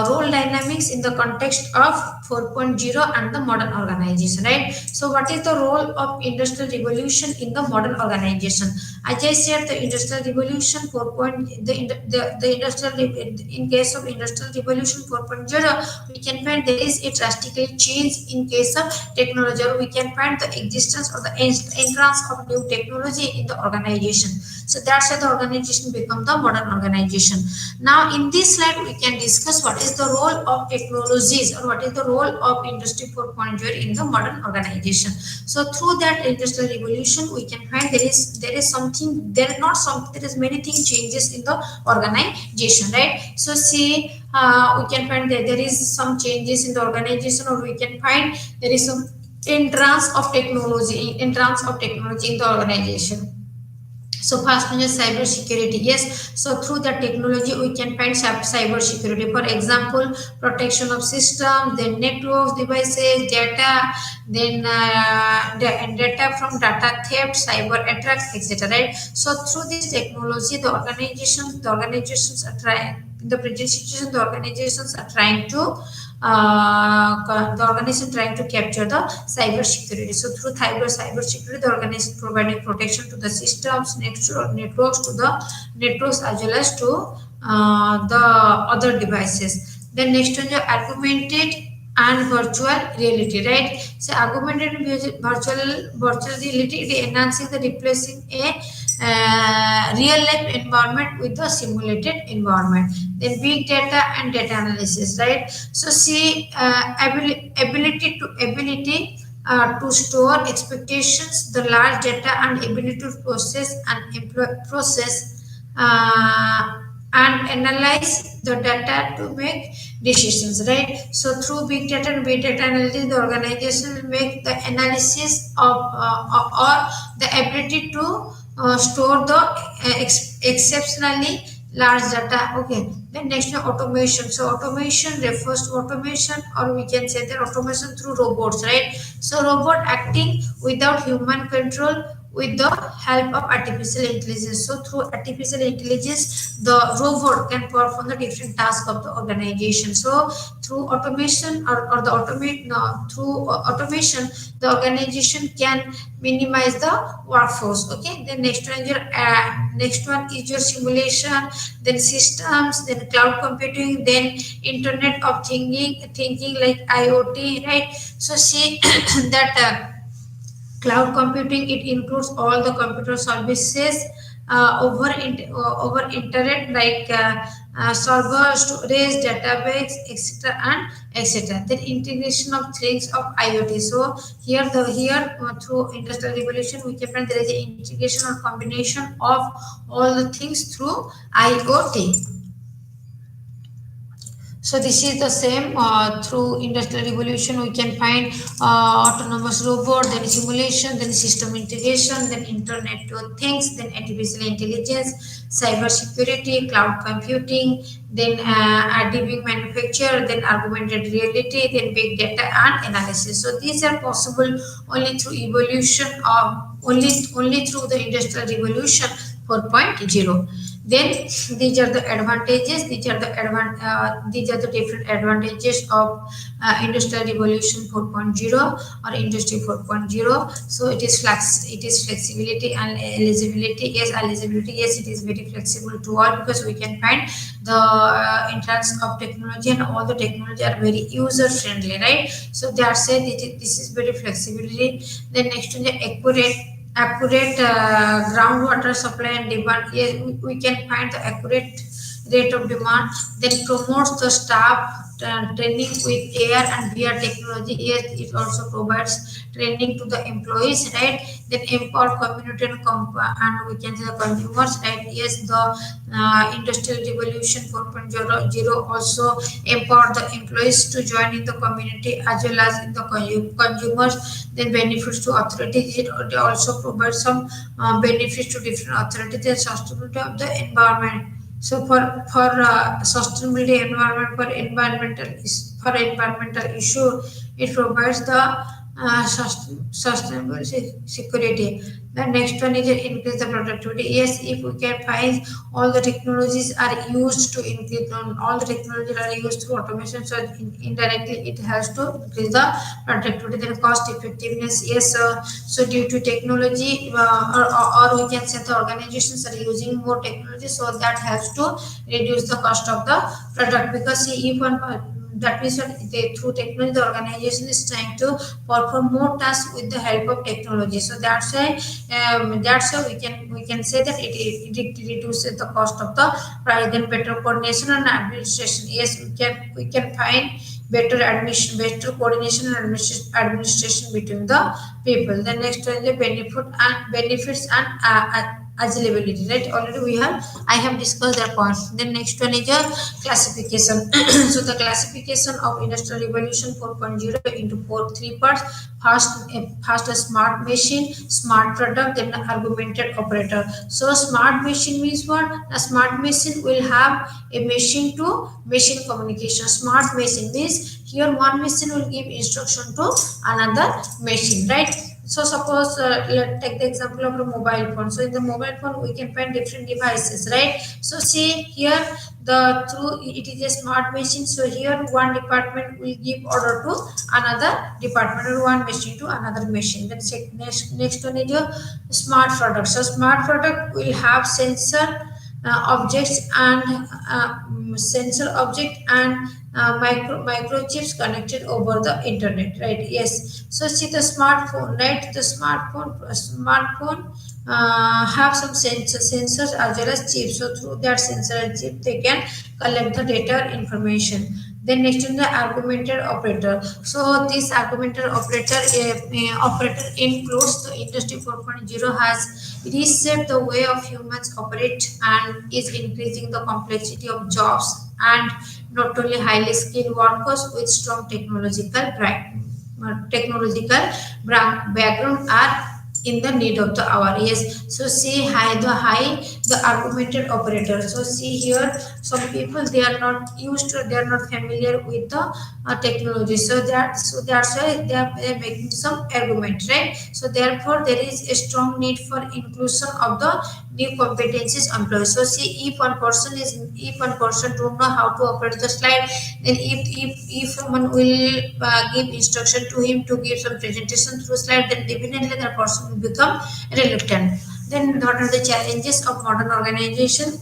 role dynamics in the context of 4.0 and the modern organization, right? So what is the role of industrial revolution in the modern organization? As I said, the industrial revolution 4. The industrial, in case of industrial revolution 4.0, we can find there is a drastically change in case of technology, or we can find the existence or the entrance of new technology in the organization. So that's why the organization become the modern organization. Now in this slide we can discuss what is the role of technologies, or what is the role of industry 4.0 in the modern organization. So through that industrial revolution we can find there is something, there is not some, there is many things changes in the organization, right? So see, we can find that there is some changes in the organization, or we can find there is some entrance of technology in the organization. So first one is cyber security. Yes, so through the technology we can find cyber security. For example, protection of system, then networks, devices, data, then data from data theft, cyber attacks, etc. Right. So through this technology, the organizations are trying. In the present situation, the organizations are trying to the organization trying to capture the cyber security. So through cyber security, the organization providing protection to the systems, networks to the networks, as well as to the other devices. Then next one, the augmented and virtual reality, right? So augmented and virtual reality, it enhancing the replacing a real life environment with the simulated environment. Then big data and data analysis, right? So see, ability to store expectations, the large data, and ability to process and analyze the data to make decisions, right? So through big data and big data analysis, the organization will make the analysis of or the ability to store the exceptionally large data. Okay, then next one, automation. So automation refers to automation, or we can say that automation through robots, right? So robot acting without human control with the help of artificial intelligence. So through artificial intelligence, the robot can perform the different tasks of the organization. So through automation, or the automate no, through automation, the organization can minimize the workforce. Okay, then next one is your simulation, then systems, then cloud computing, then internet of thinking like IoT, right? So see that cloud computing, it includes all the computer services over internet, like server, storage, database, etc. and etc. Then integration of things of IoT. So here through industrial revolution we can find there is an integration or combination of all the things through IoT. So this is the same through industrial revolution we can find autonomous robot, then simulation, then system integration, then internet of things, then artificial intelligence, cyber security, cloud computing, then additive manufacture, then augmented reality, then big data and analysis. So these are possible only through evolution of only through the industrial revolution 4.0. Then these are the advantages. These are the different advantages of industrial revolution 4.0 or industry 4.0. So it is flexibility and eligibility. Yes, eligibility, yes, it is very flexible to all, because we can find the entrance of technology, and all the technology are very user friendly, right? So they are said this is very flexibility. Then next to the accurate groundwater supply and demand. Yes, we can find the accurate rate of demand. Then promotes the staff training with AR and VR technology. Yes, it also provides training to the employees, right? Then empower community and we can say the consumers, right? Yes, the industrial revolution 4.0 also empower the employees to join in the community as well as in the consumers. Then benefits to authorities, they also provide some benefits to different authorities and sustainability of the environment. So for sustainability environment, for environmental issue, it provides the sustainable security. The next one is increase the productivity. Yes, if we can find all the technologies are used to increase, all the technologies are used through automation, so indirectly it has to increase the productivity. Then cost effectiveness. Yes, so due to technology, or we can say the organizations are using more technology, so that helps to reduce the cost of the product. Because see, if one that means that through technology the organization is trying to perform more tasks with the help of technology. So that's why we can say that it reduces the cost of the price. Then better coordination and administration. Yes, we can find better coordination and administration between the people. The next one is the benefits and availability, right? Already I have discussed that point. Then next one is a classification. So the classification of industrial revolution 4.0 into three parts. First a smart machine, smart product, then the augmented operator. So smart machine means what? A smart machine will have a machine to machine communication. Smart machine means here one machine will give instruction to another machine, right? So suppose let's take the example of the mobile phone. So in the mobile phone we can find different devices, right? So see here, it is a smart machine. So here one department will give order to another department, or one machine to another machine. Then next one is your smart product. So smart product will have sensor object and microchips connected over the internet, right? Yes. So see the smartphone, right? The smartphone have some sensors as well as chips. So through that sensor and chip they can collect the data information. Then next is the augmented operator. So this augmented operator includes the industry 4.0 has reshaped the way of humans operate and is increasing the complexity of jobs, and not only highly skilled workers with strong background are in the need of the hour. Yes. So see the augmented operator. So see here, some people they are not used to, they are not familiar with the technology. So that's why they are making some argument, right? So therefore there is a strong need for inclusion of the new competencies employees. So see, if one person don't know how to operate the slide, then if someone will give instruction to him to give some presentation through slide, then definitely that person will become reluctant. Then what are the challenges of modern organization?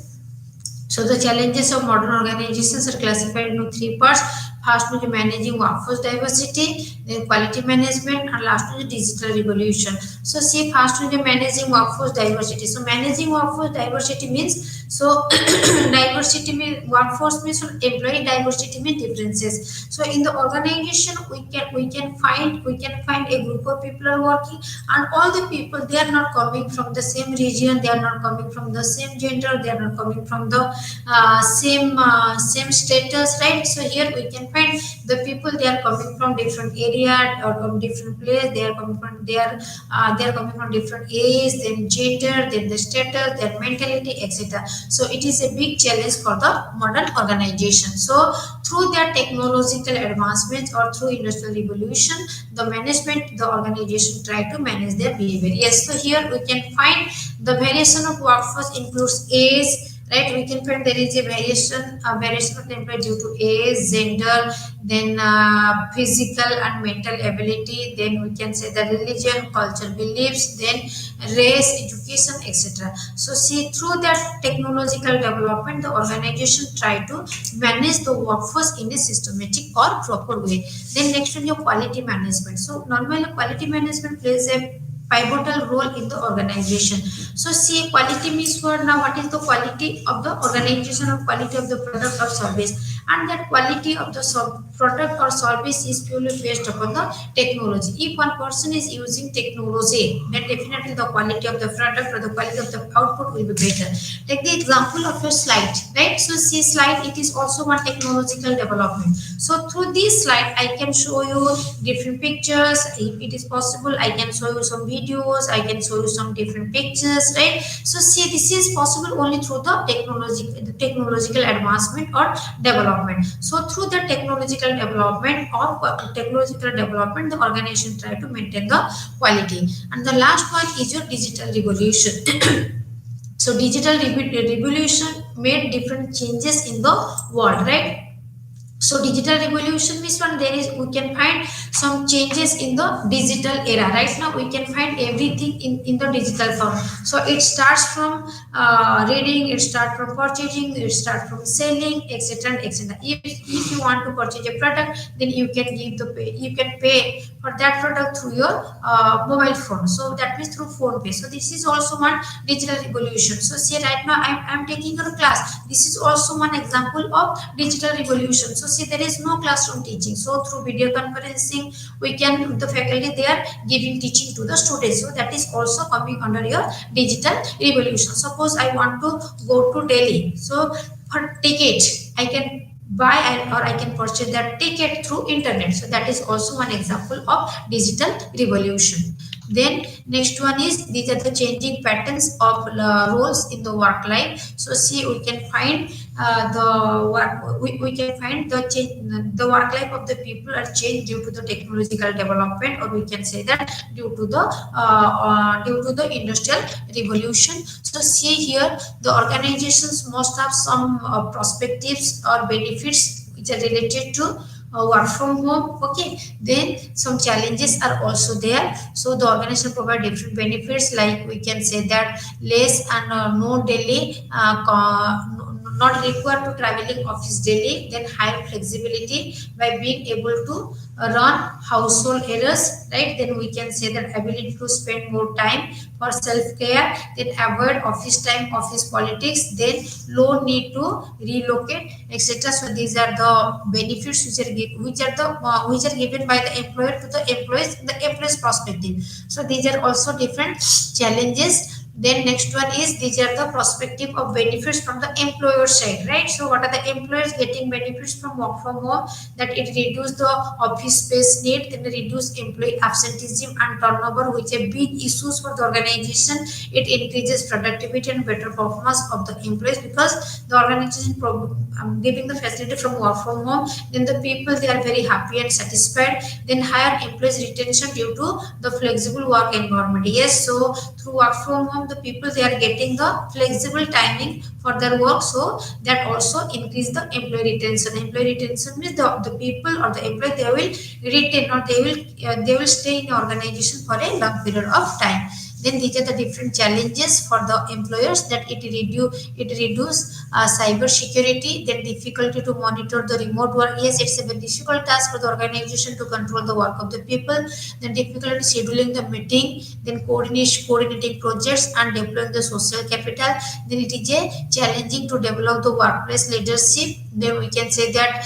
So the challenges of modern organizations are classified into three parts. First is managing workforce diversity, then quality management, and last is digital revolution. So see, first is managing workforce diversity. So managing workforce diversity means, so diversity means workforce means employee diversity means differences. So in the organization we can find a group of people are working, and all the people they are not coming from the same region, they are not coming from the same gender, they are not coming from the same status, right? So here we can find the people they are coming from different area or from different place, they are coming from different age, then gender, then the status, their mentality, etc. So it is a big challenge for the modern organization. So through their technological advancements or through industrial revolution, the organization try to manage their behavior. Yes, so here we can find the variation of workforce includes age, right? We can find there is a variation of the employee due to age, gender, then physical and mental ability, then we can say the religion, culture, beliefs, then race, education, etc. So see, through that technological development, the organization try to manage the workforce in a systematic or proper way. Then next one, your quality management. So normally quality management plays a pivotal role in the organization. So see, quality means for now what is the quality of the organization or quality of the product or service, and that quality of the product or service is purely based upon the technology. If one person is using technology, then definitely the quality of the product or the quality of the output will be better. Take the example of your slide, right? So see, slide, it is also one technological development. So through this slide I can show you different pictures. If it is possible, I can show you some videos, I can show you some different pictures, right? So see, this is possible only through the technological advancement or development. So through the technological development, the organization try to maintain the quality. And the last one is your digital revolution. So digital revolution made different changes in the world, right? So digital revolution means when there is, we can find some changes in the digital era. Right now we can find everything in the digital form. So it starts from reading, it starts from purchasing, it starts from selling, etc, etc. If you want to purchase a product, then you can you can pay for that product through your mobile phone. So that means through phone pay. So this is also one digital revolution. So see, right now I'm taking a class. This is also one example of digital revolution. So see, there is no classroom teaching. So through video conferencing, we can, the faculty, they are giving teaching to the students. So that is also coming under your digital revolution. Suppose I want to go to Delhi. So for ticket, I can or I can purchase that ticket through internet. So that is also one example of digital revolution. Then next one is, these are the changing patterns of roles in the work life. So see, we can find the work, we can find the change, the work life of the people are changed due to the technological development, or we can say that due to the industrial revolution. So see here, the organizations must have some perspectives or benefits which are related to work from home. Okay, then some challenges are also there. So the organization provide different benefits, like we can say that less and no daily not required to traveling office daily, then higher flexibility by being able to run household errors, right? Then we can say that ability to spend more time for self-care, then avoid office time, office politics, then low need to relocate, etc. So these are the benefits which are given by the employer to the employees perspective. So these are also different challenges. Then next one is, these are the perspective of benefits from the employer side, right? So what are the employers getting benefits from work from home? That it reduce the office space need, then reduce employee absenteeism and turnover, which are big issues for the organization. It increases productivity and better performance of the employees, because the organization giving the facility from work from home, then the people, they are very happy and satisfied. Then higher employees retention due to the flexible work environment. Yes, so through work from home, the people, they are getting the flexible timing for their work, so that also increase the employee retention. Employee retention means the people or the employee, they will retain, or they will stay in the organization for a long period of time. Then these are the different challenges for the employers, that it reduce cyber security, then difficulty to monitor the remote work. Yes, it's a very difficult task for the organization to control the work of the people. Then difficulty scheduling the meeting, then coordinating projects and deploying the social capital. Then it is a challenging to develop the workplace leadership. Then we can say that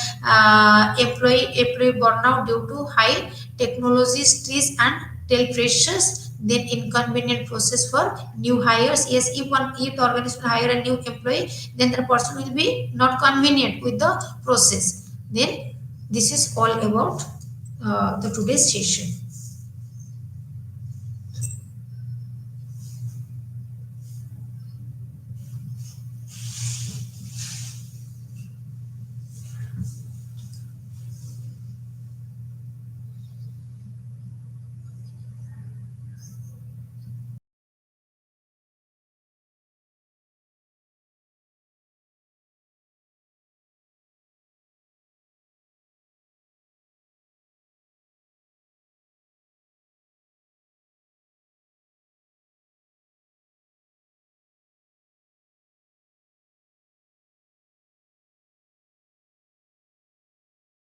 employee burnout due to high technology stress and tail pressures. Then inconvenient process for new hires. Yes, if the organization hire a new employee, then the person will be not convenient with the process. Then this is all about the today's session.